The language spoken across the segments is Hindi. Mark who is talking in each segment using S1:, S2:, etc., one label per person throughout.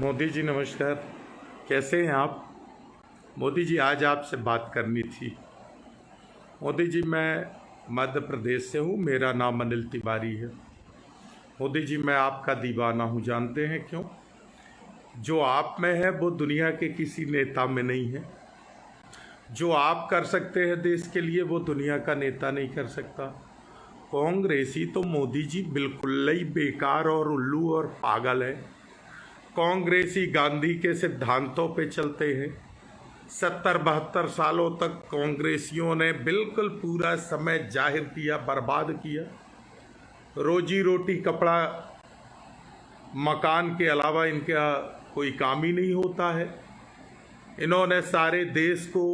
S1: मोदी जी नमस्कार। कैसे हैं आप? मोदी जी आज आपसे बात करनी थी। मोदी जी मैं मध्य प्रदेश से हूँ, मेरा नाम अनिल तिवारी है। मोदी जी मैं आपका दीवाना हूँ, जानते हैं क्यों? जो आप में है वो दुनिया के किसी नेता में नहीं है। जो आप कर सकते हैं देश के लिए वो दुनिया का नेता नहीं कर सकता। कांग्रेसी तो मोदी जी बिल्कुल ही बेकार और उल्लू और पागल है। कांग्रेसी गांधी के सिद्धांतों पे चलते हैं। 70-72 सालों तक कांग्रेसियों ने बिल्कुल पूरा समय जाहिर किया, बर्बाद किया। रोजी रोटी कपड़ा मकान के अलावा इनका कोई काम ही नहीं होता है। इन्होंने सारे देश को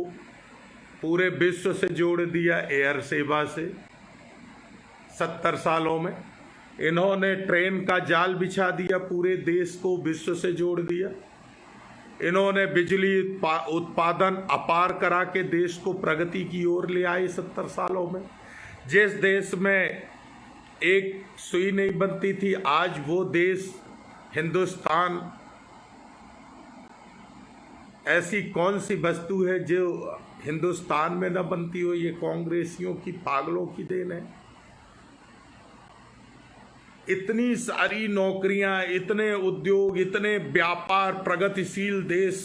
S1: पूरे विश्व से जोड़ दिया एयर सेवा से। 70 सालों में इन्होंने ट्रेन का जाल बिछा दिया, पूरे देश को विश्व से जोड़ दिया। इन्होंने बिजली उत्पादन अपार करा के देश को प्रगति की ओर ले आए। 70 सालों में जिस देश में एक सुई नहीं बनती थी, आज वो देश हिंदुस्तान, ऐसी कौन सी वस्तु है जो हिंदुस्तान में न बनती हो? ये कांग्रेसियों की पागलों की देन है। इतनी सारी नौकरियां, इतने उद्योग, इतने व्यापार, प्रगतिशील देश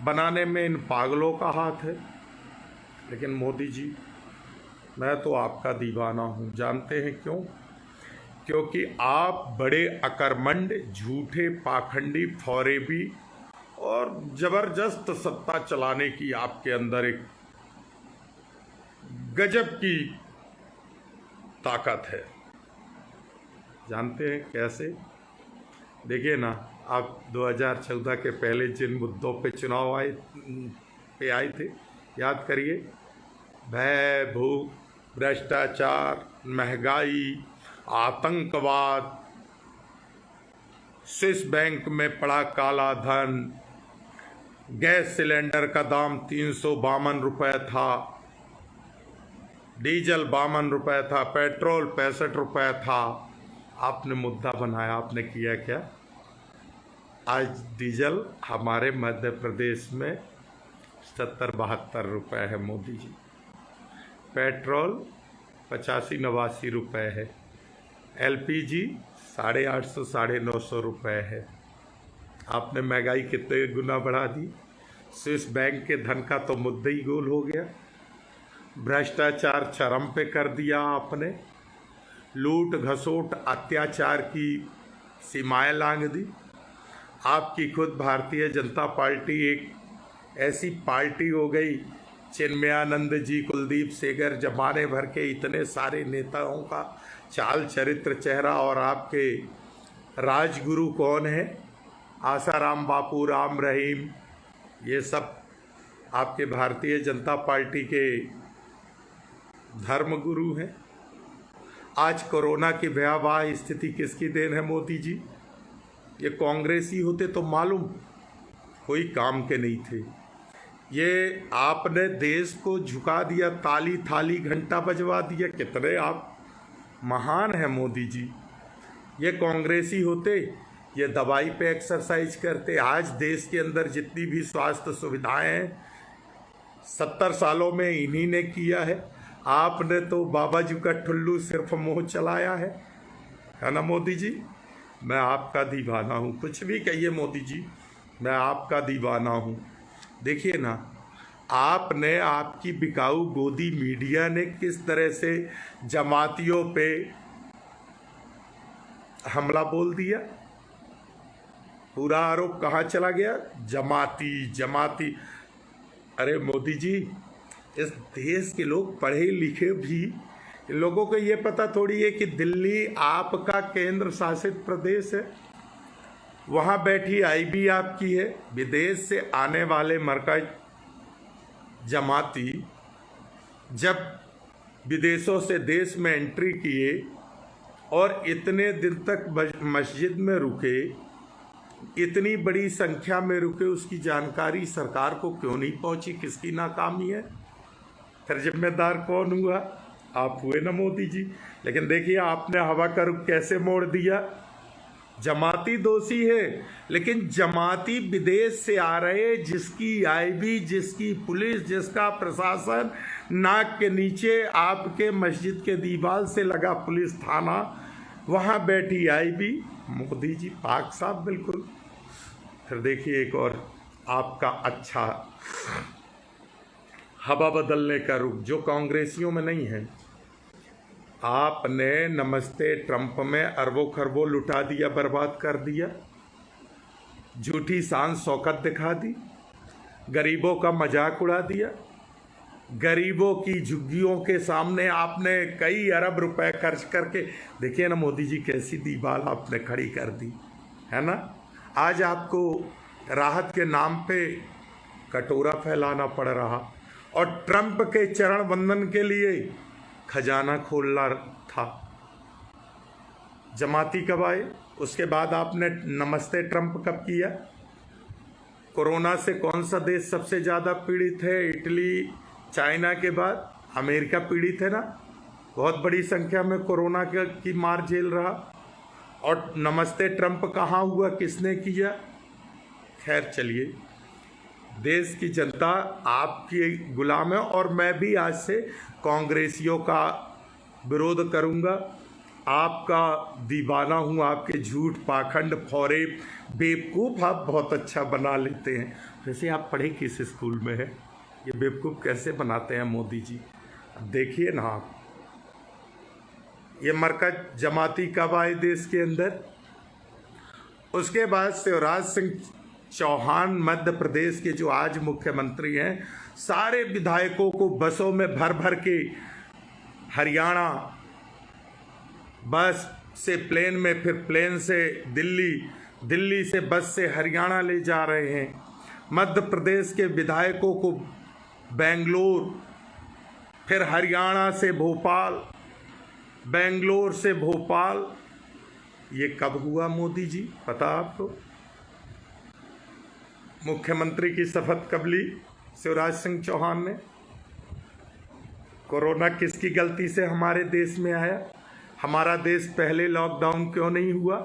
S1: बनाने में इन पागलों का हाथ है। लेकिन मोदी जी मैं तो आपका दीवाना हूं, जानते हैं क्यों? क्योंकि आप बड़े अकर्मण्य, झूठे, पाखंडी, फौरेबी और जबरदस्त सत्ता चलाने की आपके अंदर एक गजब की ताकत है। जानते हैं कैसे? देखिए ना, आप 2014 के पहले जिन मुद्दों पे चुनाव आए थे, याद करिए। भय, भूख, भ्रष्टाचार, महंगाई, आतंकवाद, स्विस बैंक में पड़ा काला धन, गैस सिलेंडर का दाम 352 रुपये था, डीजल 52 रुपये था, पेट्रोल 65 रुपये था। आपने मुद्दा बनाया, आपने किया क्या? आज डीजल हमारे मध्य प्रदेश में 70-72 रुपये है मोदी जी। पेट्रोल 85-89 रुपये है। एलपीजी 850-950 रुपये है। आपने महंगाई कितने गुना बढ़ा दी। स्विस बैंक के धन का तो मुद्दा ही गोल हो गया। भ्रष्टाचार चरम पे कर दिया आपने। लूट घसोट अत्याचार की सीमाएं लांघ दी। आपकी खुद भारतीय जनता पार्टी एक ऐसी पार्टी हो गई, चिन्मयानंद जी, कुलदीप सेंगर, जमाने भर के इतने सारे नेताओं का चाल चरित्र, चेहरा। और आपके राजगुरु कौन है? आसाराम बापू, राम रहीम, ये सब आपके भारतीय जनता पार्टी के धर्मगुरु हैं। आज कोरोना की भयावह स्थिति किसकी देन है मोदी जी? ये कांग्रेसी होते तो मालूम कोई काम के नहीं थे। ये आपने देश को झुका दिया, ताली थाली घंटा बजवा दिया। कितने आप महान हैं मोदी जी। ये कांग्रेसी होते, ये दवाई पे एक्सरसाइज करते। आज देश के अंदर जितनी भी स्वास्थ्य सुविधाएं हैं 70 सालों में इन्हीं ने किया है। आपने तो बाबा जी का ठुल्लू सिर्फ मुंह चलाया है ना मोदी जी? मैं आपका दीवाना हूँ, कुछ भी कहिए मोदी जी, मैं आपका दीवाना हूँ। देखिए ना, आपने, आपकी बिकाऊ गोदी मीडिया ने किस तरह से जमातियों पे हमला बोल दिया। पूरा आरोप कहाँ चला गया? जमाती जमाती। अरे मोदी जी, इस देश के लोग पढ़े लिखे भी, इन लोगों को ये पता थोड़ी है कि दिल्ली आपका केंद्र शासित प्रदेश है। वहाँ बैठी आईबी आपकी है। विदेश से आने वाले मरकज जमाती जब विदेशों से देश में एंट्री किए और इतने दिन तक मस्जिद में रुके, इतनी बड़ी संख्या में रुके, उसकी जानकारी सरकार को क्यों नहीं पहुंची? किसकी नाकामी है? फिर जिम्मेदार कौन हुआ? आप हुए ना मोदी जी। लेकिन देखिए आपने हवा का रुख कैसे मोड़ दिया। जमाती दोषी है, लेकिन जमाती विदेश से आ रहे, जिसकी आईबी, जिसकी पुलिस, जिसका प्रशासन, नाक के नीचे आपके मस्जिद के दीवार से लगा पुलिस थाना, वहाँ बैठी आईबी, मोदी जी पाक साहब बिल्कुल। फिर देखिए एक और आपका अच्छा हवा बदलने का रुख जो कांग्रेसियों में नहीं है। आपने नमस्ते ट्रंप में अरबों खरबों लुटा दिया, बर्बाद कर दिया, झूठी शान शौकत दिखा दी, गरीबों का मजाक उड़ा दिया, गरीबों की झुग्गियों के सामने आपने कई अरब रुपए खर्च करके, देखिए ना मोदी जी कैसी दीवार आपने खड़ी कर दी है ना। आज आपको राहत के नाम पे कटोरा फैलाना पड़ रहा, और ट्रंप के चरण वंदन के लिए खजाना खोलना था। जमाती कब आए? उसके बाद आपने नमस्ते ट्रंप कब किया? कोरोना से कौन सा देश सबसे ज़्यादा पीड़ित है? इटली, चाइना के बाद अमेरिका पीड़ित है ना, बहुत बड़ी संख्या में कोरोना की मार झेल रहा। और नमस्ते ट्रंप कहाँ हुआ, किसने किया? खैर चलिए, देश की जनता आपकी गुलाम है, और मैं भी आज से कांग्रेसियों का विरोध करूंगा। आपका दीवाना हूँ, आपके झूठ, पाखंड, फौरेब, बेवकूफ़ आप बहुत अच्छा बना लेते हैं। वैसे आप पढ़े किस स्कूल में है? ये बेवकूफ़ कैसे बनाते हैं मोदी जी? देखिए ना आप, ये मरकज जमाती कब आए देश के अंदर? उसके बाद शिवराज सिंह चौहान मध्य प्रदेश के जो आज मुख्यमंत्री हैं, सारे विधायकों को बसों में भर भर के हरियाणा, बस से प्लेन में, फिर प्लेन से दिल्ली, दिल्ली से बस से हरियाणा ले जा रहे हैं। मध्य प्रदेश के विधायकों को बेंगलोर, फिर हरियाणा से भोपाल, बेंगलोर से भोपाल। ये कब हुआ मोदी जी, पता आपको? मुख्यमंत्री की शपथ कब ली शिवराज सिंह चौहान ने? कोरोना किसकी गलती से हमारे देश में आया? हमारा देश पहले लॉकडाउन क्यों नहीं हुआ?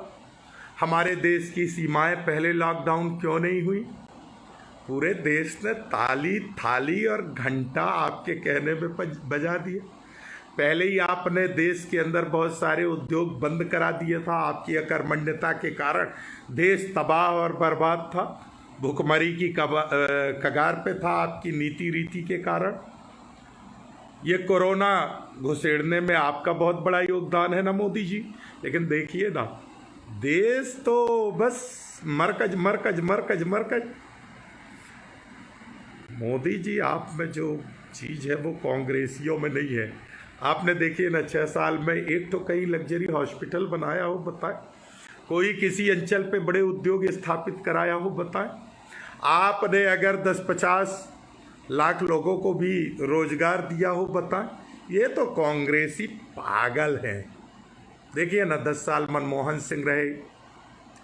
S1: हमारे देश की सीमाएं पहले लॉकडाउन क्यों नहीं हुई? पूरे देश ने ताली, थाली और घंटा आपके कहने पे बजा दिए। पहले ही आपने देश के अंदर बहुत सारे उद्योग बंद करा दिए था। आपकी अकर्मण्यता के कारण देश तबाह और बर्बाद था, भुखमरी की कगार पे था आपकी नीति रीति के कारण। ये कोरोना घुसेड़ने में आपका बहुत बड़ा योगदान है ना मोदी जी। लेकिन देखिए ना, देश तो बस मरकज मरकज मरकज मरकज। मोदी जी, आप में जो चीज़ है वो कांग्रेसियों में नहीं है। आपने देखिए ना, 6 साल में एक तो कहीं लग्जरी हॉस्पिटल बनाया हो बताएं? कोई किसी अंचल पे बड़े उद्योग स्थापित कराया हो बताएं? आपने अगर 10-50 लाख लोगों को भी रोजगार दिया हो बताएं? ये तो कांग्रेसी पागल हैं। देखिए ना, 10 साल मनमोहन सिंह रहे,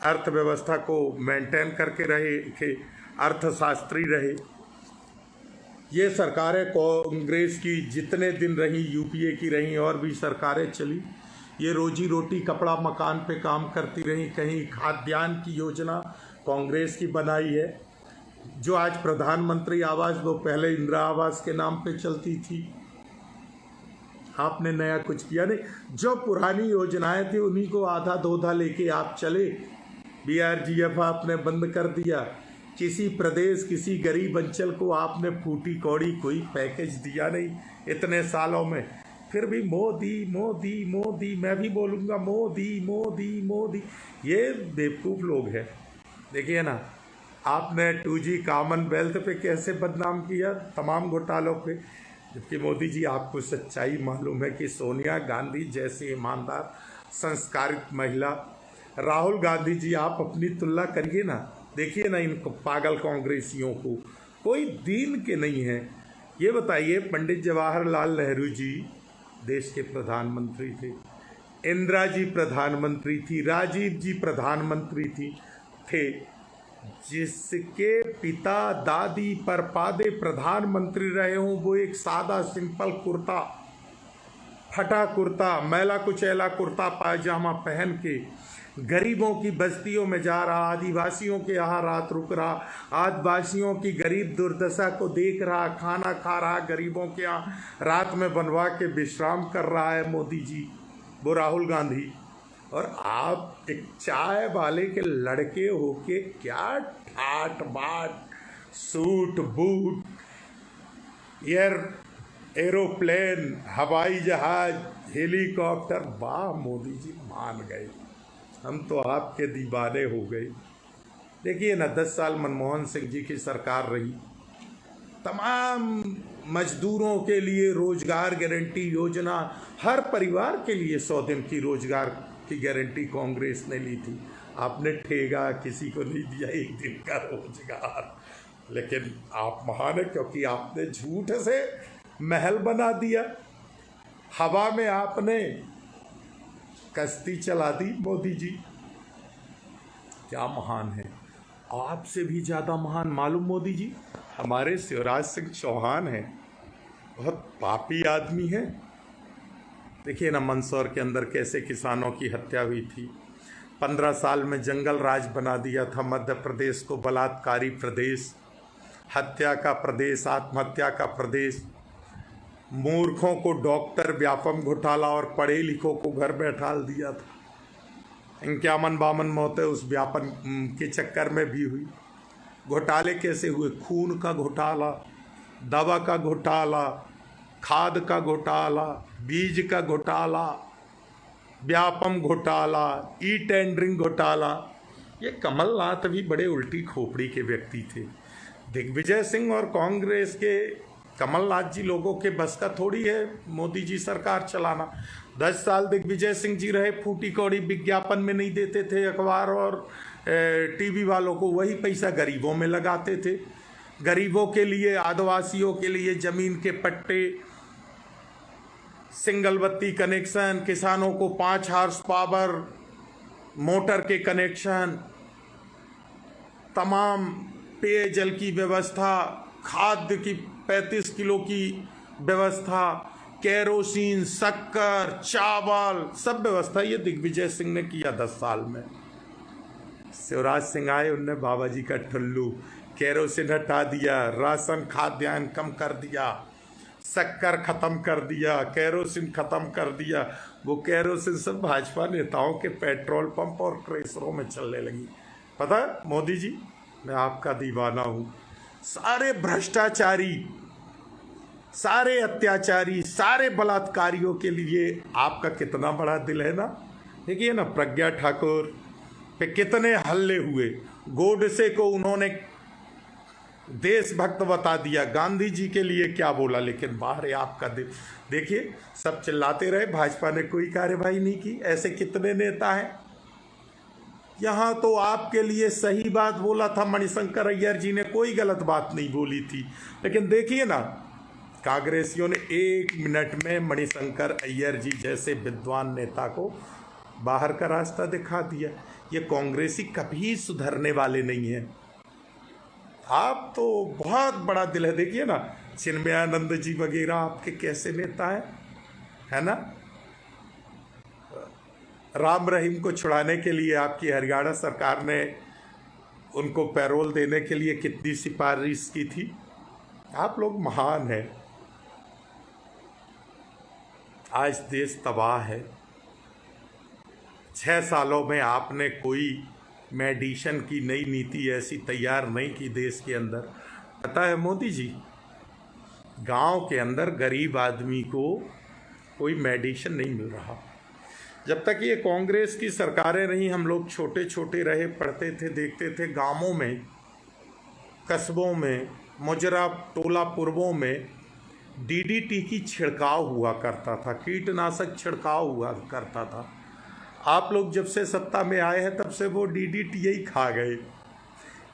S1: अर्थव्यवस्था को मेंटेन करके रहे थे, अर्थशास्त्री रहे। ये सरकारें कांग्रेस की जितने दिन रही, यूपीए की रही, और भी सरकारें चली, ये रोजी रोटी, कपड़ा मकान पे काम करती रही। कहीं खाद्यान्न की योजना कांग्रेस की बनाई है, जो आज प्रधानमंत्री आवास, वो पहले इंदिरा आवास के नाम पे चलती थी। आपने नया कुछ किया नहीं। जो पुरानी योजनाएं थी उन्हीं को आधा धोधा लेके आप चले। बीआरजीएफ आपने बंद कर दिया। किसी प्रदेश, किसी गरीब अंचल को आपने फूटी कौड़ी कोई पैकेज दिया नहीं इतने सालों में। फिर भी मोदी मोदी मोदी, मैं भी बोलूँगा मोदी मोदी मोदी। ये बेवकूफ़ लोग हैं। देखिए ना, आपने 2G कॉमनवेल्थ पे कैसे बदनाम किया, तमाम घोटालों पे। जबकि मोदी जी, आपको सच्चाई मालूम है कि सोनिया गांधी जैसी ईमानदार, संस्कारित महिला, राहुल गांधी जी, आप अपनी तुलना करिए ना। देखिए ना, इन पागल कांग्रेसियों को कोई दीन के नहीं है। ये बताइए, पंडित जवाहरलाल नेहरू जी देश के प्रधानमंत्री थे, इंदिरा जी प्रधानमंत्री थी, राजीव जी प्रधानमंत्री थे। जिसके पिता दादी परपादे प्रधानमंत्री रहे हों, वो एक सादा सिंपल कुर्ता, फटा कुर्ता, मैला कुचैला कुर्ता पायजामा पहन के गरीबों की बस्तियों में जा रहा, आदिवासियों के यहाँ रात रुक रहा, आदिवासियों की गरीब दुर्दशा को देख रहा, खाना खा रहा, गरीबों के यहाँ रात में बनवा के विश्राम कर रहा है मोदी जी, वो राहुल गांधी। और आप एक चाय वाले के लड़के होके क्या ठाट बाट, सूट बूट, एरोप्लेन, हवाई जहाज, हेलीकॉप्टर, वाह मोदी जी मान गए, हम तो आपके दीवाने हो गए। देखिए ना, 10 साल मनमोहन सिंह जी की सरकार रही, तमाम मजदूरों के लिए रोजगार गारंटी योजना, हर परिवार के लिए 100 दिन की रोजगार की गारंटी कांग्रेस ने ली थी। आपने ठेगा किसी को नहीं दिया 1 दिन का रोजगार, लेकिन आप महान है क्योंकि आपने झूठ से महल बना दिया, हवा में आपने कश्ती चला दी मोदी जी। क्या महान है, आपसे भी ज़्यादा महान मालूम मोदी जी हमारे शिवराज सिंह चौहान हैं। बहुत पापी आदमी है। देखिए ना, मंदसौर के अंदर कैसे किसानों की हत्या हुई थी। 15 साल में जंगल राज बना दिया था मध्य प्रदेश को, बलात्कारी प्रदेश, हत्या का प्रदेश, आत्महत्या का प्रदेश। मूर्खों को डॉक्टर, व्यापम घोटाला, और पढ़े लिखों को घर बैठाल दिया था। 51-52 मौतें उस व्यापन के चक्कर में भी हुई। घोटाले कैसे हुए? खून का घोटाला, दवा का घोटाला, खाद का घोटाला, बीज का घोटाला, व्यापम घोटाला, ई टेंडरिंग घोटाला। ये कमलनाथ भी बड़े उल्टी खोपड़ी के व्यक्ति थे। दिग्विजय सिंह और कांग्रेस के कमलनाथ जी लोगों के बस का थोड़ी है मोदी जी सरकार चलाना। 10 साल दिग्विजय सिंह जी रहे, फूटी कौड़ी विज्ञापन में नहीं देते थे अखबार और टीवी वालों को, वही पैसा गरीबों में लगाते थे। गरीबों के लिए, आदिवासियों के लिए जमीन के पट्टे, सिंगल बत्ती कनेक्शन, किसानों को 5 हॉर्स पावर मोटर के कनेक्शन, तमाम पेयजल की व्यवस्था, खाद्य की 35 किलो की व्यवस्था, केरोसिन, शक्कर, चावल, सब व्यवस्था ये दिग्विजय सिंह ने किया 10 साल में। शिवराज सिंह आए, उनने बाबा जी का ठुल्लू, केरोसिन हटा दिया, राशन खाद्यान्न कम कर दिया, शक्कर खत्म कर दिया, केरोसिन खत्म कर दिया। वो केरोसिन सब भाजपा नेताओं के पेट्रोल पंप और क्रेशरों में चलने लगी। पता है मोदी जी, मैं आपका दीवाना हूँ। सारे भ्रष्टाचारी, सारे अत्याचारी, सारे बलात्कारियों के लिए आपका कितना बड़ा दिल है ना। देखिए ना, प्रज्ञा ठाकुर पे कितने हल्ले हुए, गोडसे को उन्होंने देशभक्त बता दिया, गांधी जी के लिए क्या बोला, लेकिन बाहर है आपका दिल। देखिए, सब चिल्लाते रहे, भाजपा ने कोई कार्यवाही नहीं की। ऐसे कितने नेता हैं। यहाँ तो आपके लिए सही बात बोला था मणिशंकर अय्यर जी ने, कोई गलत बात नहीं बोली थी। लेकिन देखिए ना, कांग्रेसियों ने 1 मिनट में मणिशंकर अय्यर जी जैसे विद्वान नेता को बाहर का रास्ता दिखा दिया। ये कांग्रेसी कभी सुधरने वाले नहीं हैं। आप तो बहुत बड़ा दिल है। देखिए ना, चिन्मयानंद जी वगैरह आपके कैसे नेता हैं, है ना। राम रहीम को छुड़ाने के लिए आपकी हरियाणा सरकार ने उनको पैरोल देने के लिए कितनी सिफारिश की थी। आप लोग महान हैं। आज देश तबाह है। 6 सालों में आपने कोई मेडिसिन की नई नीति ऐसी तैयार नहीं की देश के अंदर। पता है मोदी जी, गांव के अंदर गरीब आदमी को कोई मेडिसिन नहीं मिल रहा। जब तक ये कांग्रेस की सरकारें रही, हम लोग छोटे छोटे रहे, पढ़ते थे, देखते थे, गांवों में, कस्बों में, मुजरा टोला पूर्वों में डीडीटी की छिड़काव हुआ करता था, कीटनाशक छिड़काव हुआ करता था। आप लोग जब से सत्ता में आए हैं तब से वो डीडीटी ही खा गए।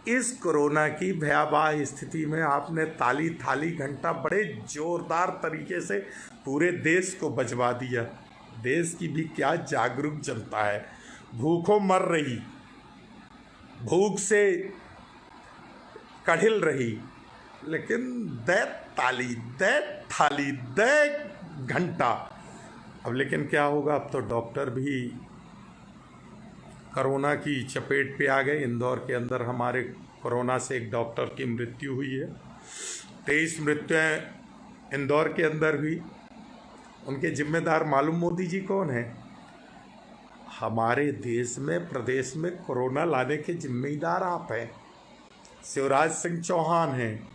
S1: इस कोरोना की भयावह स्थिति में आपने ताली थाली घंटा बड़े जोरदार तरीके से पूरे देश को बचवा दिया। देश की भी क्या जागरूक जनता है, भूखों मर रही, भूख से कढ़िल रही, लेकिन दे ताली, दे थाली, दे घंटा। अब लेकिन क्या होगा, अब तो डॉक्टर भी कोरोना की चपेट पे आ गए। इंदौर के अंदर हमारे कोरोना से एक डॉक्टर की मृत्यु हुई है। 23 मृत्युएं इंदौर के अंदर हुई। उनके जिम्मेदार मालूम मोदी जी कौन है? हमारे देश में, प्रदेश में कोरोना लाने के जिम्मेदार आप हैं। शिवराज सिंह चौहान हैं,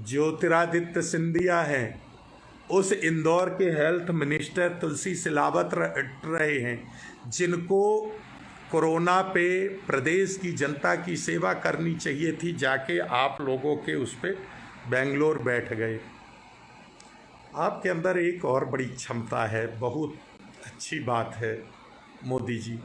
S1: ज्योतिरादित्य सिंधिया हैं, उस इंदौर के हेल्थ मिनिस्टर तुलसी सिलावत रहे हैं, जिनको कोरोना पे प्रदेश की जनता की सेवा करनी चाहिए थी, जाके आप लोगों के उस पे बेंगलोर बैठ गए। आपके अंदर एक और बड़ी क्षमता है, बहुत अच्छी बात है मोदी जी।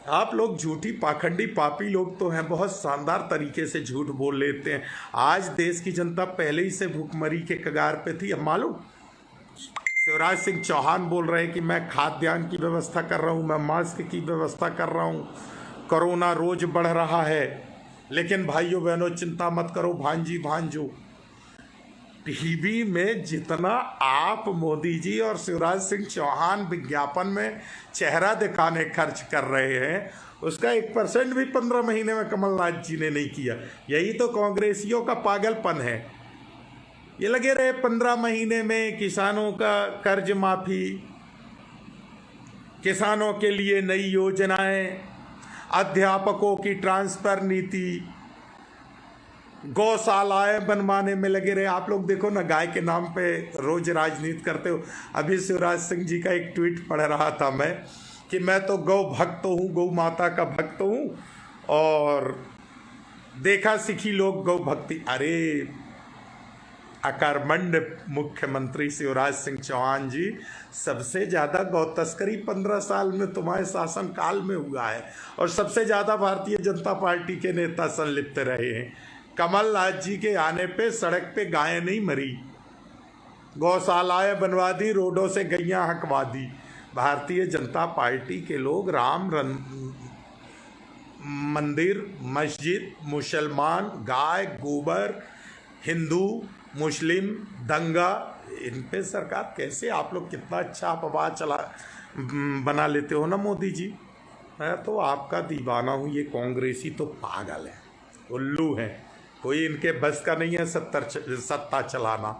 S1: आप लोग झूठी पाखंडी पापी लोग तो हैं, बहुत शानदार तरीके से झूठ बोल लेते हैं। आज देश की जनता पहले ही से भूखमरी के कगार पे थी। अब मालूम शिवराज सिंह चौहान बोल रहे हैं कि मैं खाद्यान्न की व्यवस्था कर रहा हूँ, मैं मास्क की व्यवस्था कर रहा हूँ, कोरोना रोज बढ़ रहा है। लेकिन भाइयों बहनों चिंता मत करो भांजी भांजो, टीवी में जितना आप मोदी जी और शिवराज सिंह चौहान विज्ञापन में चेहरा दिखाने खर्च कर रहे हैं, उसका 1% भी 15 महीने में कमलनाथ जी ने नहीं किया। यही तो कांग्रेसियों का पागलपन है। ये लगे रहे 15 महीने में किसानों का कर्ज माफी, किसानों के लिए नई योजनाएं, अध्यापकों की ट्रांसफर नीति, गौशालाएं बनवाने में लगे रहे। आप लोग देखो ना, गाय के नाम पे रोज राजनीति करते हो। अभी शिवराज सिंह जी का एक ट्वीट पढ़ रहा था मैं कि मैं तो गौ भक्त हूँ, गौ माता का भक्त हूँ, और देखा सीखी लोग गौ भक्ति। अरे अकर्मण्य मुख्यमंत्री शिवराज सिंह चौहान जी, सबसे ज़्यादा गौ तस्करी 15 साल में तुम्हारे शासन काल में हुआ है, और सबसे ज़्यादा भारतीय जनता पार्टी के नेता संलिप्त रहे हैं। कमलनाथ जी के आने पे सड़क पे गायें नहीं मरी, गौशालाएं बनवा दी, रोडों से गैयां हकवा दी। भारतीय जनता पार्टी के लोग राम मंदिर, मस्जिद, मुसलमान, गाय, गोबर, हिंदू, मुस्लिम, दंगा, इन पे सरकार कैसे, आप लोग कितना अच्छा अफवाह चला बना लेते हो ना मोदी जी। मैं तो आपका दीवाना हूँ। ये कांग्रेसी तो पागल है, उल्लू हैं, कोई इनके बस का नहीं है सत्ता चलाना।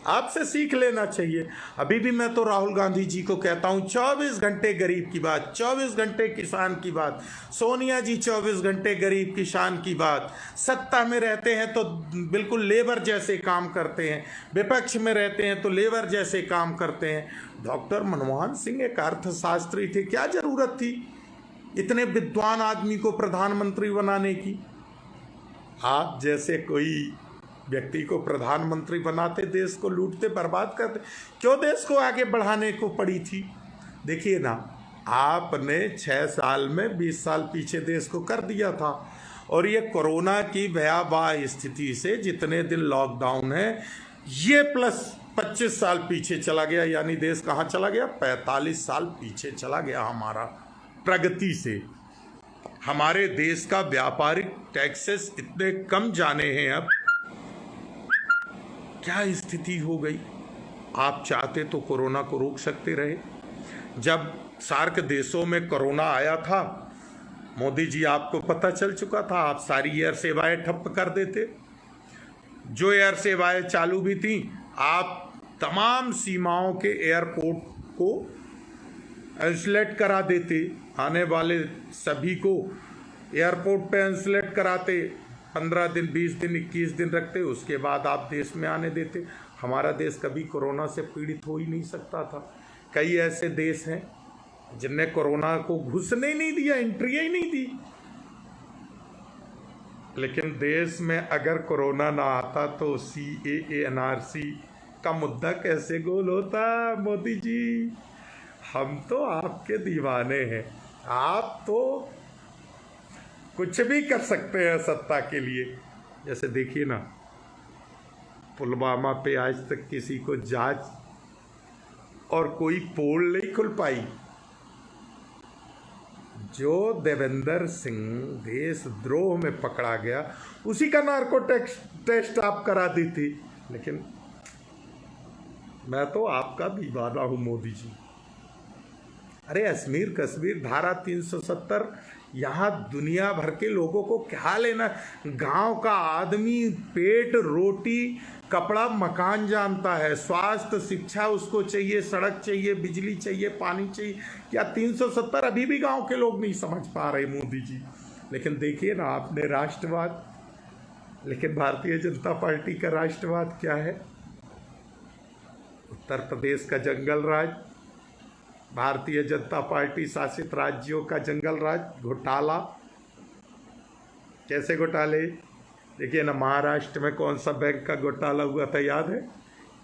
S1: आपसे सीख लेना चाहिए। अभी भी मैं तो राहुल गांधी जी को कहता हूँ, 24 घंटे गरीब की बात, 24 घंटे किसान की बात। सोनिया जी 24 घंटे गरीब किसान की बात। सत्ता में रहते हैं तो बिल्कुल लेबर जैसे काम करते हैं, विपक्ष में रहते हैं तो लेबर जैसे काम करते हैं। डॉक्टर मनमोहन सिंह एक अर्थशास्त्री थे, क्या जरूरत थी इतने विद्वान आदमी को प्रधानमंत्री बनाने की? आप जैसे कोई व्यक्ति को प्रधानमंत्री बनाते, देश को लूटते, बर्बाद करते। क्यों देश को आगे बढ़ाने को पड़ी थी? देखिए ना, आपने 6 साल में 20 साल पीछे देश को कर दिया था। और ये कोरोना की भयावह स्थिति से जितने दिन लॉकडाउन है, ये प्लस 25 साल पीछे चला गया। यानी देश कहाँ चला गया? 45 साल पीछे चला गया हमारा प्रगति से। हमारे देश का व्यापारिक टैक्सेस इतने कम जाने हैं अब, क्या स्थिति हो गई। आप चाहते तो कोरोना को रोक सकते रहे। जब सार्क देशों में कोरोना आया था, मोदी जी आपको पता चल चुका था, आप सारी एयर सेवाएं ठप्प कर देते। जो एयर सेवाएं चालू भी थी, आप तमाम सीमाओं के एयरपोर्ट को आइसोलेट करा देते। आने वाले सभी को एयरपोर्ट पे आइसोलेट कराते, 15 दिन, 20 दिन, 21 दिन रखते, उसके बाद आप देश में आने देते। हमारा देश कभी कोरोना से पीड़ित हो ही नहीं सकता था। कई ऐसे देश हैं जिनने कोरोना को घुसने ही नहीं दिया, एंट्री ही नहीं दी। लेकिन देश में अगर कोरोना ना आता तो CAA NRC का मुद्दा कैसे गोल होता? मोदी जी, हम तो आपके दीवाने हैं। आप तो कुछ भी कर सकते हैं सत्ता के लिए। जैसे देखिए ना, पुलवामा पे आज तक किसी को जांच और कोई पोल नहीं खुल पाई। जो देवेंद्र सिंह देशद्रोह में पकड़ा गया, उसी का नार्को टेस्ट आप करा दी थी। लेकिन मैं तो आपका दीवाना हूं मोदी जी। अरे अश्मीर कश्मीर धारा 370, यहाँ दुनिया भर के लोगों को क्या लेना। गांव का आदमी पेट रोटी कपड़ा मकान जानता है, स्वास्थ्य शिक्षा उसको चाहिए, सड़क चाहिए, बिजली चाहिए, पानी चाहिए। क्या 370 अभी भी गांव के लोग नहीं समझ पा रहे मोदी जी। लेकिन देखिए ना, आपने राष्ट्रवाद, लेकिन भारतीय जनता पार्टी का राष्ट्रवाद क्या है? उत्तर प्रदेश का जंगल राज, भारतीय जनता पार्टी शासित राज्यों का जंगल राज, घोटाला। कैसे घोटाले? देखिए ना, महाराष्ट्र में कौन सा बैंक का घोटाला हुआ था याद है?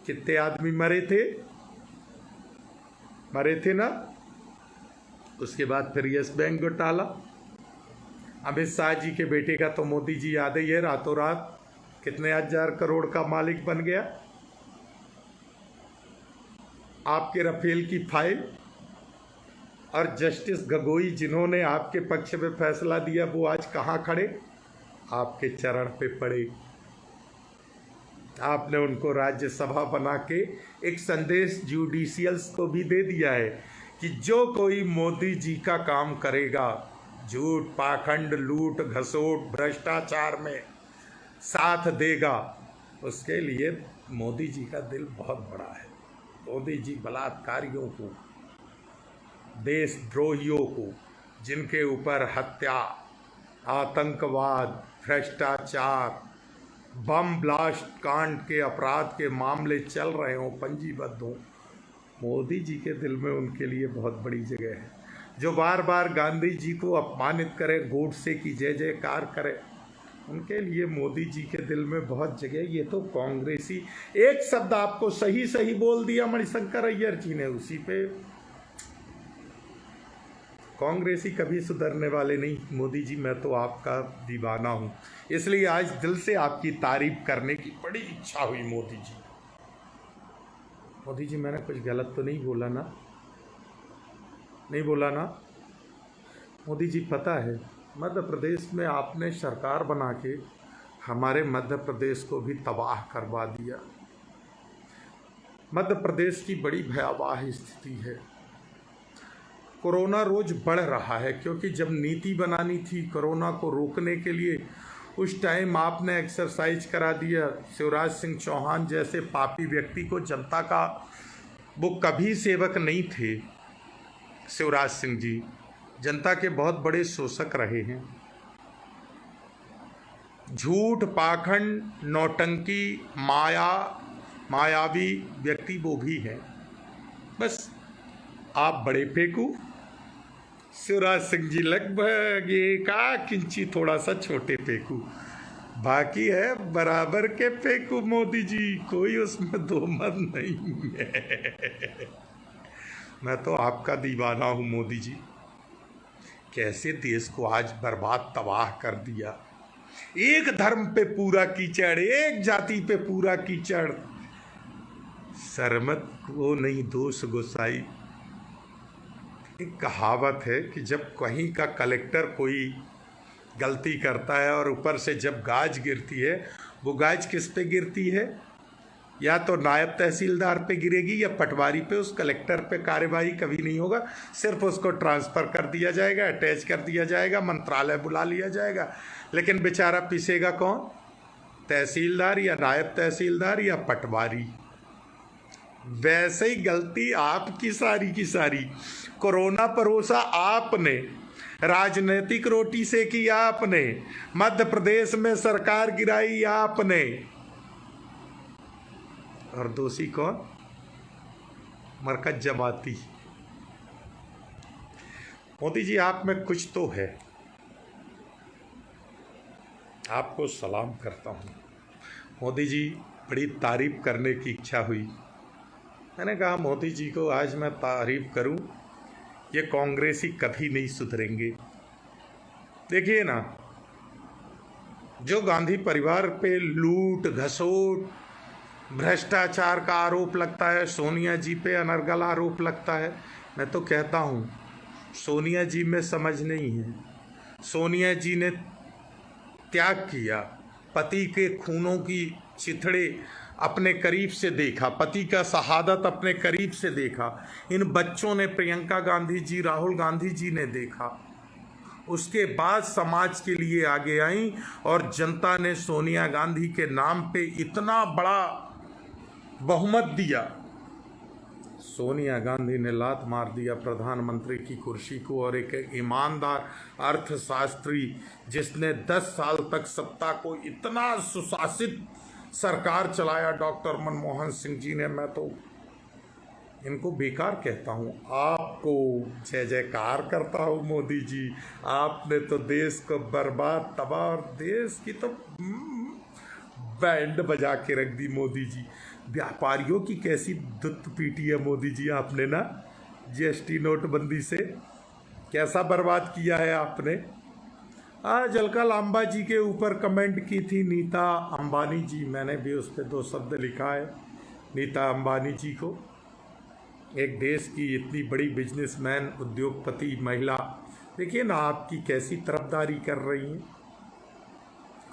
S1: कितने आदमी मरे थे ना। उसके बाद फिर यस बैंक घोटाला। अमित शाह जी के बेटे का तो मोदी जी याद है, ये रातों रात कितने हजार करोड़ का मालिक बन गया। आपके रफेल की फाइल और जस्टिस गगोई जिन्होंने आपके पक्ष में फैसला दिया, वो आज कहाँ खड़े? आपके चरण पे पड़े। आपने उनको राज्यसभा बना के एक संदेश जुडिशियल्स को भी दे दिया है कि जो कोई मोदी जी का काम करेगा, झूठ पाखंड लूट घसोट भ्रष्टाचार में साथ देगा, उसके लिए मोदी जी का दिल बहुत बड़ा है। मोदी जी बलात्कारियों को, देशद्रोहियों को, जिनके ऊपर हत्या, आतंकवाद, भ्रष्टाचार, बम ब्लास्ट कांड के अपराध के मामले चल रहे हों, पंजीबद्ध हों, मोदी जी के दिल में उनके लिए बहुत बड़ी जगह है। जो बार बार गांधी जी को अपमानित करे, गोडसे की जय जयकार करे, उनके लिए मोदी जी के दिल में बहुत जगह। ये तो कांग्रेसी, एक शब्द आपको सही सही बोल दिया मणिशंकर अय्यर जी ने, उसी पे कांग्रेसी कभी सुधरने वाले नहीं। मोदी जी, मैं तो आपका दीवाना हूँ, इसलिए आज दिल से आपकी तारीफ करने की बड़ी इच्छा हुई। मोदी जी, मोदी जी, मैंने कुछ गलत तो नहीं बोला ना? नहीं बोला ना? मोदी जी, पता है मध्य प्रदेश में आपने सरकार बना के हमारे मध्य प्रदेश को भी तबाह करवा दिया। मध्य प्रदेश की बड़ी भयावह स्थिति है। कोरोना रोज बढ़ रहा है, क्योंकि जब नीति बनानी थी कोरोना को रोकने के लिए, उस टाइम आपने एक्सरसाइज करा दिया। शिवराज सिंह चौहान जैसे पापी व्यक्ति को, जनता का वो कभी सेवक नहीं थे। शिवराज सिंह जी जनता के बहुत बड़े शोषक रहे हैं। झूठ पाखंड नौटंकी मायावी व्यक्ति वो भी है। बस आप बड़े फेंकू, शिवराज सिंह जी लगभग एक इंची थोड़ा सा छोटे फेंकू, बाकी है बराबर के फेंकू। मोदी जी, कोई उसमें दो मत नहीं है। मैं तो आपका दीवाना हूँ मोदी जी। कैसे देश को आज बर्बाद तबाह कर दिया। एक धर्म पे पूरा कीचड़, एक जाति पे पूरा कीचड़। सरमत को नहीं दोष गोसाई। एक कहावत है कि जब कहीं का कलेक्टर कोई गलती करता है और ऊपर से जब गाज गिरती है, वो गाज किस पे गिरती है? या तो नायब तहसीलदार पे गिरेगी या पटवारी पे। उस कलेक्टर पे कार्यवाही कभी नहीं होगा, सिर्फ उसको ट्रांसफ़र कर दिया जाएगा, अटैच कर दिया जाएगा, मंत्रालय बुला लिया जाएगा। लेकिन बेचारा पिसेगा कौन? तहसीलदार या नायब तहसीलदार या पटवारी। वैसे ही गलती आपकी सारी की सारी। कोरोना परोसा आपने, राजनीतिक रोटी से की आपने, मध्य प्रदेश में सरकार गिराई आपने, और दोषी कौन? मरकज जमाती। मोदी जी, आप में कुछ तो है। आपको सलाम करता हूँ मोदी जी। बड़ी तारीफ करने की इच्छा हुई। मैंने कहा मोदी जी को आज मैं तारीफ करूं, ये कांग्रेसी कभी नहीं सुधरेंगे। देखिए ना, जो गांधी परिवार पे लूट घसोट भ्रष्टाचार का आरोप लगता है, सोनिया जी पे अनर्गल आरोप लगता है, मैं तो कहता हूँ सोनिया जी में समझ नहीं है। सोनिया जी ने त्याग किया, पति के खूनों की चिथड़े अपने करीब से देखा, पति का शहादत अपने करीब से देखा। इन बच्चों ने, प्रियंका गांधी जी, राहुल गांधी जी ने देखा। उसके बाद समाज के लिए आगे आई और जनता ने सोनिया गांधी के नाम पे इतना बड़ा बहुमत दिया। सोनिया गांधी ने लात मार दिया प्रधानमंत्री की कुर्सी को, और एक ईमानदार अर्थशास्त्री जिसने 10 साल तक सत्ता को इतना सुशासित सरकार चलाया, डॉक्टर मनमोहन सिंह जी ने, मैं तो इनको बेकार कहता हूँ। आपको जय जयकार करता हूँ मोदी जी, आपने तो देश को बर्बाद, तबाह, और देश की तो बैंड बजा के रख दी मोदी जी। व्यापारियों की कैसी दुत्त पीटी है मोदी जी आपने ना, जीएसटी नोटबंदी से कैसा बर्बाद किया है आपने। आज अलका लांबा जी के ऊपर कमेंट की थी नीता अंबानी जी, मैंने भी उस पर 2 शब्द लिखा है। नीता अंबानी जी को, एक देश की इतनी बड़ी बिजनेसमैन, उद्योगपति महिला, देखिए ना आपकी कैसी तरफदारी कर रही हैं।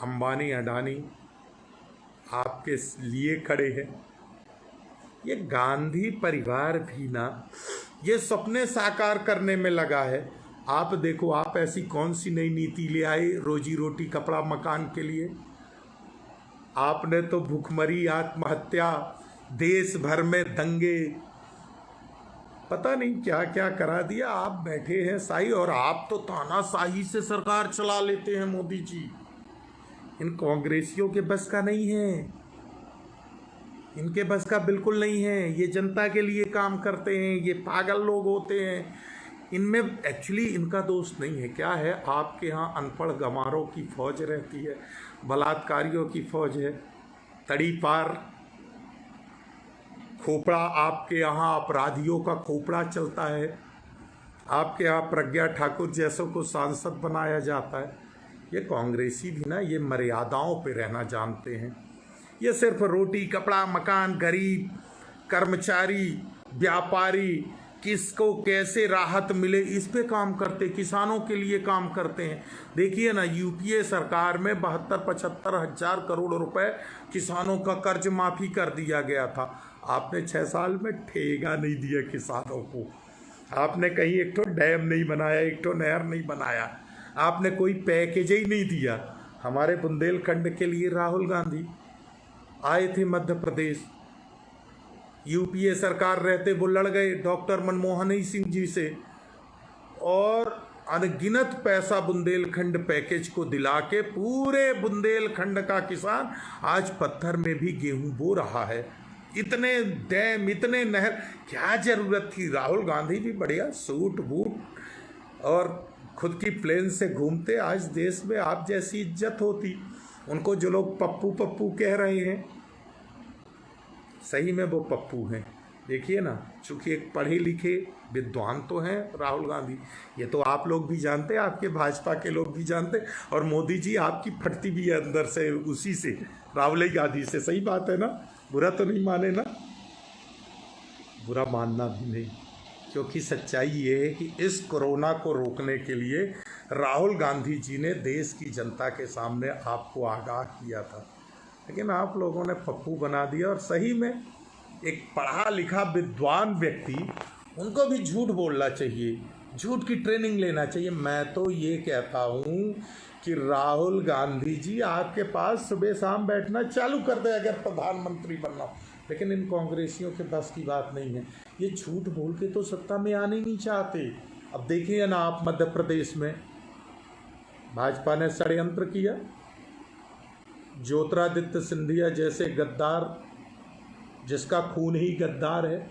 S1: अंबानी अडानी आपके लिए खड़े हैं। ये गांधी परिवार भी ना ये सपने साकार करने में लगा है। आप देखो, आप ऐसी कौन सी नई नीति ले आए रोजी रोटी, कपड़ा, मकान के लिए। आपने तो भूखमरी, आत्महत्या, देश भर में दंगे, पता नहीं क्या क्या करा दिया। आप बैठे हैं शाही, और आप तो तानाशाही से सरकार चला लेते हैं मोदी जी। इन कांग्रेसियों के बस का नहीं है, इनके बस का बिल्कुल नहीं है। ये जनता के लिए काम करते हैं, ये पागल लोग होते हैं। इनमें एक्चुअली इनका दोष नहीं है। क्या है, आपके यहाँ अनपढ़ गंवारों की फौज रहती है, बलात्कारियों की फौज है, तड़ी पार खोपड़ा, आपके यहाँ अपराधियों का खोपड़ा चलता है। आपके यहाँ प्रज्ञा ठाकुर जैसों को सांसद बनाया जाता है। ये कांग्रेसी भी ना ये मर्यादाओं पे रहना जानते हैं। ये सिर्फ रोटी, कपड़ा, मकान, गरीब, कर्मचारी, व्यापारी, किसको कैसे राहत मिले, इस पे काम करते, किसानों के लिए काम करते हैं। देखिए ना, यूपीए सरकार में 72-75 हजार करोड़ रुपए किसानों का कर्ज माफ़ी कर दिया गया था। आपने 6 साल में ठेगा नहीं दिया किसानों को। आपने कहीं एक तो डैम नहीं बनाया, एक तो नहर नहीं बनाया, आपने कोई पैकेज ही नहीं दिया। हमारे बुंदेलखंड के लिए राहुल गांधी आए थे मध्य प्रदेश, यूपीए सरकार रहते वो लड़ गए डॉक्टर मनमोहन सिंह जी से, और अनगिनत पैसा बुंदेलखंड पैकेज को दिला के पूरे बुंदेलखंड का किसान आज पत्थर में भी गेहूं बो रहा है। इतने डैम, इतने नहर, क्या जरूरत थी। राहुल गांधी भी बढ़िया सूट बूट और खुद की प्लेन से घूमते, आज देश में आप जैसी इज्जत होती। उनको जो लोग पप्पू पप्पू कह रहे हैं, सही में वो पप्पू हैं। देखिए ना, चूंकि एक पढ़े लिखे विद्वान तो हैं राहुल गांधी, ये तो आप लोग भी जानते, आपके भाजपा के लोग भी जानते, और मोदी जी आपकी फटती भी है अंदर से, उसी से, राहुल गांधी से। सही बात है ना, बुरा तो नहीं माने ना, बुरा मानना भी नहीं, क्योंकि सच्चाई ये है कि इस कोरोना को रोकने के लिए राहुल गांधी जी ने देश की जनता के सामने आपको आगाह किया था, लेकिन आप लोगों ने पप्पू बना दिया। और सही में एक पढ़ा लिखा विद्वान व्यक्ति, उनको भी झूठ बोलना चाहिए, झूठ की ट्रेनिंग लेना चाहिए। मैं तो ये कहता हूँ कि राहुल गांधी जी आपके पास सुबह शाम बैठना चालू कर दे अगर प्रधानमंत्री बनना, लेकिन इन कांग्रेसियों के बस की बात नहीं है। ये झूठ बोल के तो सत्ता में आने नहीं चाहते। अब देखिए ना, आप मध्य प्रदेश में भाजपा ने षड्यंत्र किया, ज्योतिरादित्य सिंधिया जैसे गद्दार, जिसका खून ही गद्दार है,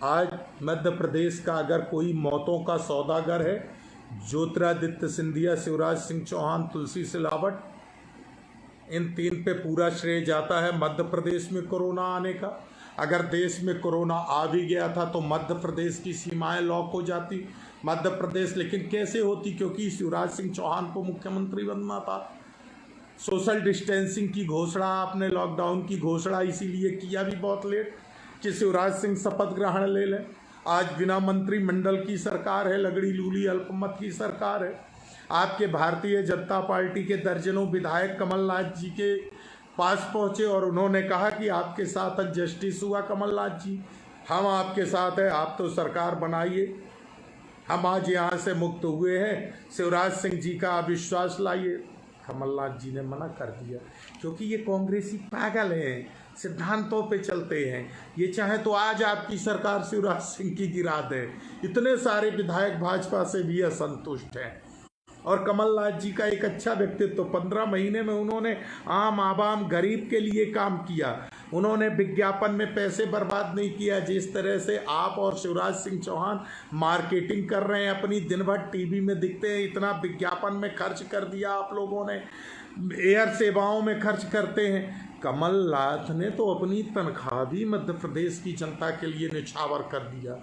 S1: आज मध्य प्रदेश का अगर कोई मौतों का सौदागर है, ज्योतिरादित्य सिंधिया, शिवराज सिंह चौहान, तुलसी सिलावट, इन 3 पे पूरा श्रेय जाता है मध्य प्रदेश में कोरोना आने का। अगर देश में कोरोना आ भी गया था तो मध्य प्रदेश की सीमाएं लॉक हो जाती मध्य प्रदेश, लेकिन कैसे होती, क्योंकि शिवराज सिंह चौहान को मुख्यमंत्री बनना था। सोशल डिस्टेंसिंग की घोषणा आपने, लॉकडाउन की घोषणा इसीलिए किया भी बहुत लेट कि शिवराज सिंह शपथ ग्रहण ले लें। आज बिना मंत्रिमंडल की सरकार है, लगड़ी लूली अल्पमत की सरकार है। आपके भारतीय जनता पार्टी के दर्जनों विधायक कमलनाथ जी के पास पहुंचे और उन्होंने कहा कि आपके साथ जस्टिस हुआ कमलनाथ जी, हम आपके साथ हैं, आप तो सरकार बनाइए, हम आज यहाँ से मुक्त हुए हैं, शिवराज सिंह जी का अविश्वास लाइए। कमलनाथ जी ने मना कर दिया, क्योंकि ये कांग्रेसी पागल हैं, सिद्धांतों पे चलते हैं। ये चाहे तो आज आपकी सरकार शिवराज सिंह की गिरा दे, इतने सारे विधायक भाजपा से भी असंतुष्ट हैं। और कमलनाथ जी का एक अच्छा व्यक्तित्व, 15 महीने में उन्होंने आम आवाम गरीब के लिए काम किया, उन्होंने विज्ञापन में पैसे बर्बाद नहीं किया। जिस तरह से आप और शिवराज सिंह चौहान मार्केटिंग कर रहे हैं, अपनी दिन भर टीवी में दिखते हैं, इतना विज्ञापन में खर्च कर दिया आप लोगों ने, एयर सेवाओं में खर्च करते हैं। कमलनाथ ने तो अपनी तनख्वाह भी मध्य प्रदेश की जनता के लिए निछावर कर दिया,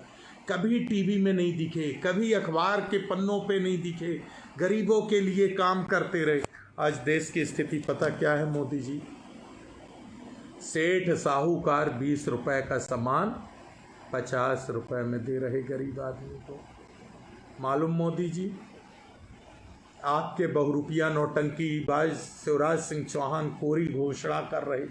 S1: कभी टीवी में नहीं दिखे, कभी अखबार के पन्नों पे नहीं दिखे, गरीबों के लिए काम करते रहे। आज देश की स्थिति पता क्या है मोदी जी? सेठ साहूकार 20 रुपए का सामान 50 रुपए में दे रहे गरीब आदमी को। मालूम मोदी जी, आपके बहुरुपिया नौटंकी बाज शिवराज सिंह चौहान कोरी घोषणा कर रहे,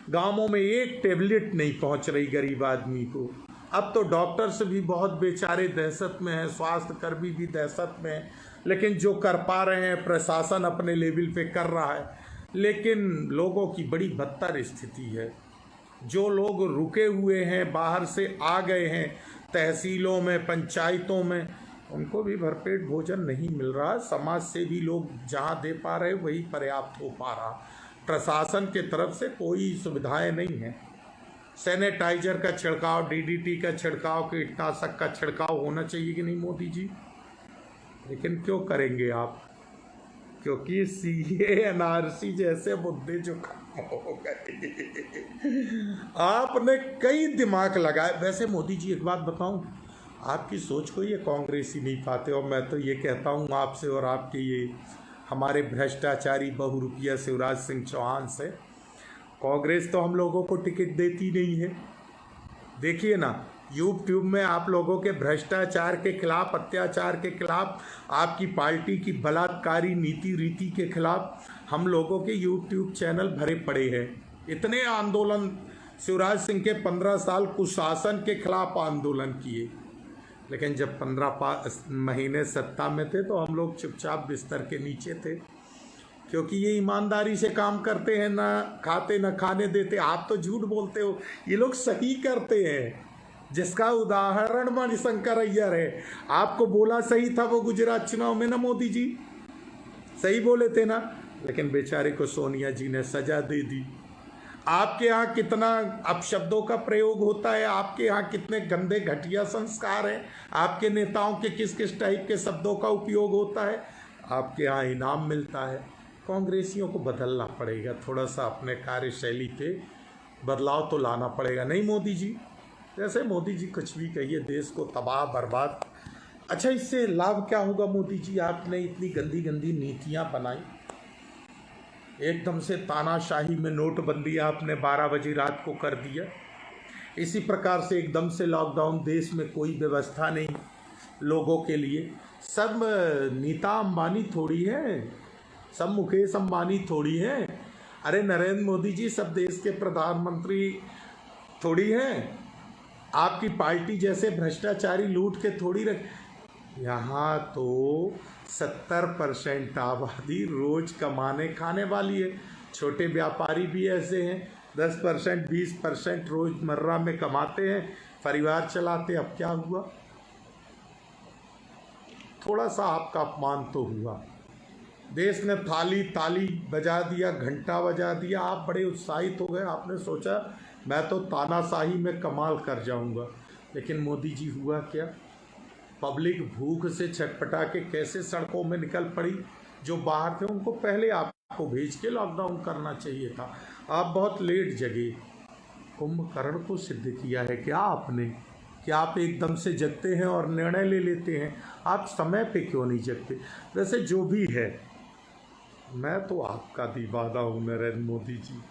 S1: गांवों में एक टेबलेट नहीं पहुंच रही गरीब आदमी को। अब तो डॉक्टर्स भी बहुत बेचारे दहशत में हैं, स्वास्थ्य कर्मी भी दहशत में हैं, लेकिन जो कर पा रहे हैं प्रशासन अपने लेवल पे कर रहा है, लेकिन लोगों की बड़ी बदतर स्थिति है। जो लोग रुके हुए हैं, बाहर से आ गए हैं, तहसीलों में, पंचायतों में, उनको भी भरपेट भोजन नहीं मिल रहा। समाज से भी लोग जहाँ दे पा रहे वही पर्याप्त हो पा रहा। प्रशासन के तरफ से कोई सुविधाएं नहीं है। सैनिटाइजर का छिड़काव, डीडीटी का छिड़काव, कीटनाशक का छिड़काव होना चाहिए कि नहीं मोदी जी? लेकिन क्यों करेंगे आप? क्योंकि सीए एनआरसी जैसे मुद्दे जो खत्म हो गए। आपने कई दिमाग लगाए। वैसे मोदी जी एक बात बताऊं, आपकी सोच को ये कांग्रेसी नहीं पाते, और मैं तो ये कहता हूं आपसे और आपके ये हमारे भ्रष्टाचारी बहुरुपिया शिवराज सिंह चौहान से, कांग्रेस तो हम लोगों को टिकट देती नहीं है। देखिए ना, यूट्यूब में आप लोगों के भ्रष्टाचार के खिलाफ, अत्याचार के खिलाफ, आपकी पार्टी की बलात्कारी नीति रीति के खिलाफ हम लोगों के यूट्यूब चैनल भरे पड़े हैं। इतने आंदोलन शिवराज सिंह के 15 साल कुशासन के खिलाफ आंदोलन किए, लेकिन जब 15 महीने सत्ता में थे तो हम लोग चुपचाप बिस्तर के नीचे थे, क्योंकि ये ईमानदारी से काम करते हैं, ना खाते ना खाने देते। आप तो झूठ बोलते हो, ये लोग सही करते हैं, जिसका उदाहरण मणिशंकर अय्यर है। आपको बोला सही था वो गुजरात चुनाव में ना मोदी जी, सही बोले थे ना, लेकिन बेचारे को सोनिया जी ने सजा दे दी। आपके यहाँ कितना अपशब्दों का प्रयोग होता है, आपके यहाँ कितने गंदे घटिया संस्कार हैं, आपके नेताओं के किस किस टाइप के शब्दों का उपयोग होता है, आपके यहाँ इनाम मिलता है। कांग्रेसियों को बदलना पड़ेगा, थोड़ा सा अपने कार्यशैली पे बदलाव तो लाना पड़ेगा, नहीं मोदी जी? जैसे मोदी जी कुछ भी कहिए, देश को तबाह बर्बाद। अच्छा, इससे लाभ क्या होगा मोदी जी? आपने इतनी गंदी गंदी नीतियाँ बनाई, एकदम से तानाशाही में नोटबंदी आपने 12 बजे रात को कर दिया। इसी प्रकार से एकदम से लॉकडाउन, देश में कोई व्यवस्था नहीं लोगों के लिए। सब नीता अंबानी थोड़ी है, सब मुकेश अंबानी थोड़ी है। अरे नरेंद्र मोदी जी सब देश के प्रधानमंत्री थोड़ी हैं। आपकी पार्टी जैसे भ्रष्टाचारी लूट के थोड़ी रख। यहाँ तो 70% आबादी रोज कमाने खाने वाली है। छोटे व्यापारी भी ऐसे हैं, 10% 20% रोजमर्रा में कमाते हैं, परिवार चलाते। अब क्या हुआ? थोड़ा सा आपका अपमान तो हुआ। देश ने थाली ताली बजा दिया, घंटा बजा दिया, आप बड़े उत्साहित हो गए। आपने सोचा मैं तो तानाशाही में कमाल कर जाऊंगा। लेकिन मोदी जी हुआ क्या? पब्लिक भूख से छटपटा के कैसे सड़कों में निकल पड़ी। जो बाहर थे उनको पहले आपको भेज के लॉकडाउन करना चाहिए था। आप बहुत लेट जगे। कुंभकर्ण को सिद्ध किया है क्या आपने कि आप एकदम से जगते हैं और निर्णय ले लेते हैं? आप समय पे क्यों नहीं जगते? वैसे जो भी है, मैं तो आपका दीवाना हूँ नरेंद्र मोदी जी।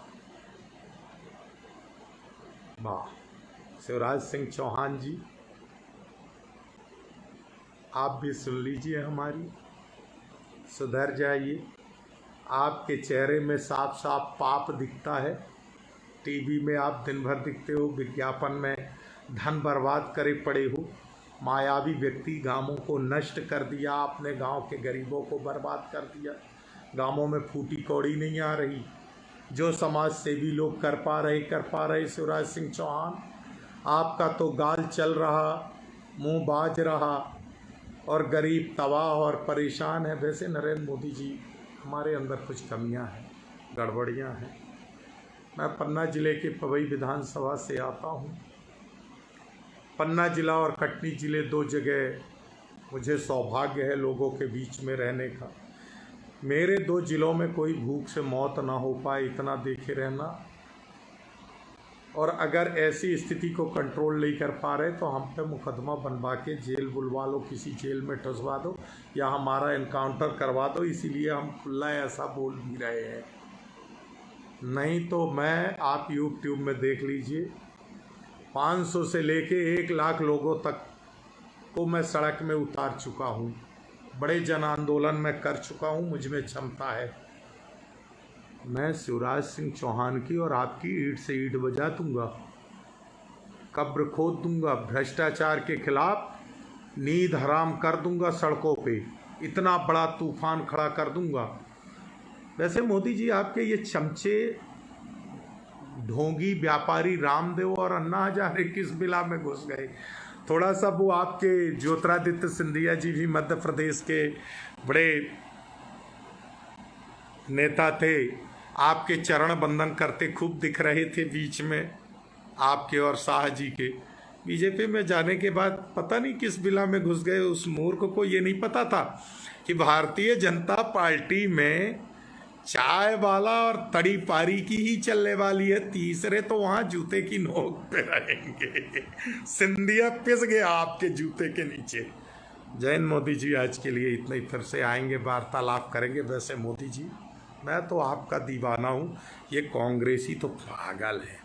S1: वाह, शिवराज सिंह चौहान जी, आप भी सुन लीजिए, हमारी सुधर जाइए। आपके चेहरे में साफ साफ पाप दिखता है। टीवी में आप दिन भर दिखते हो, विज्ञापन में धन बर्बाद करे पड़े हो। मायावी व्यक्ति गांवों को नष्ट कर दिया, आपने गांव के गरीबों को बर्बाद कर दिया। गांवों में फूटी कौड़ी नहीं आ रही। जो समाज सेवी लोग कर पा रहे शिवराज सिंह चौहान, आपका तो गाल चल रहा, मुंह बाज रहा और गरीब तबाह और परेशान है। वैसे नरेंद्र मोदी जी, हमारे अंदर कुछ कमियां हैं, गड़बड़ियां हैं। मैं पन्ना जिले के पवई विधानसभा से आता हूं। पन्ना जिला और कटनी जिले 2 जगह मुझे सौभाग्य है लोगों के बीच में रहने का। मेरे 2 जिलों में कोई भूख से मौत ना हो पाए, इतना देखे रहना। और अगर ऐसी स्थिति को कंट्रोल नहीं कर पा रहे तो हम पे मुकदमा बनवा के जेल बुलवा लो, किसी जेल में ठसवा दो या हमारा इनकाउंटर करवा दो। इसीलिए हम खुला ऐसा बोल भी रहे हैं। नहीं तो मैं, आप यूट्यूब में देख लीजिए, 500 से लेके 1 लाख लोगों तक को मैं सड़क में उतार चुका हूँ। बड़े जन आंदोलन में कर चुका हूँ, मुझ में क्षमता है। मैं शिवराज सिंह चौहान की और आपकी ईंट से ईंट बजा दूंगा, कब्र खोद दूंगा, भ्रष्टाचार के खिलाफ नींद हराम कर दूंगा सड़कों पे, इतना बड़ा तूफान खड़ा कर दूंगा। वैसे मोदी जी, आपके ये चमचे ढोंगी व्यापारी रामदेव और अन्ना हजारे किस बिला में घुस गए? थोड़ा सा वो आपके ज्योतिरादित्य सिंधिया जी भी मध्य प्रदेश के बड़े नेता थे, आपके चरण बंदन करते खूब दिख रहे थे बीच में, आपके और शाह जी के। बीजेपी में जाने के बाद पता नहीं किस बिला में घुस गए। उस मूर्ख को ये नहीं पता था कि भारतीय जनता पार्टी में चाय वाला और तड़ी पारी की ही चलने वाली है, तीसरे तो वहां जूते की नोक पे रहेंगे। सिंधिया पिस गया आपके जूते के नीचे। जय हिंद मोदी जी, आज के लिए इतना ही। फिर से आएंगे, वार्तालाप करेंगे। वैसे मोदी जी, मैं तो आपका दीवाना हूँ। ये कांग्रेसी तो पागल है,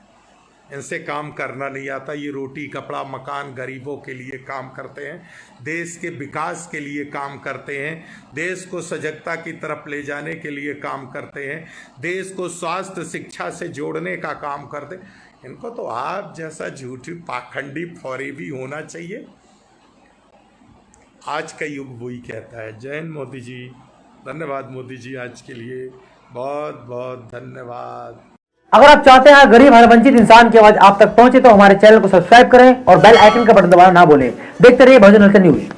S1: इनसे काम करना नहीं आता। ये रोटी कपड़ा मकान गरीबों के लिए काम करते हैं, देश के विकास के लिए काम करते हैं, देश को सजगता की तरफ ले जाने के लिए काम करते हैं, देश को स्वास्थ्य शिक्षा से जोड़ने का काम करते हैं। इनको तो आप जैसा झूठी पाखंडी फौरी भी होना चाहिए। आज का युग वही कहता है। जय हिंद मोदी जी, धन्यवाद मोदी जी, आज के लिए बहुत बहुत धन्यवाद।
S2: अगर आप चाहते हैं गरीब हर वंचित इंसान की आवाज आप तक पहुंचे तो हमारे चैनल को सब्सक्राइब करें और बेल आइकन का बटन दबाना ना भूलें। देखते रहिए बहुजन न्यूज।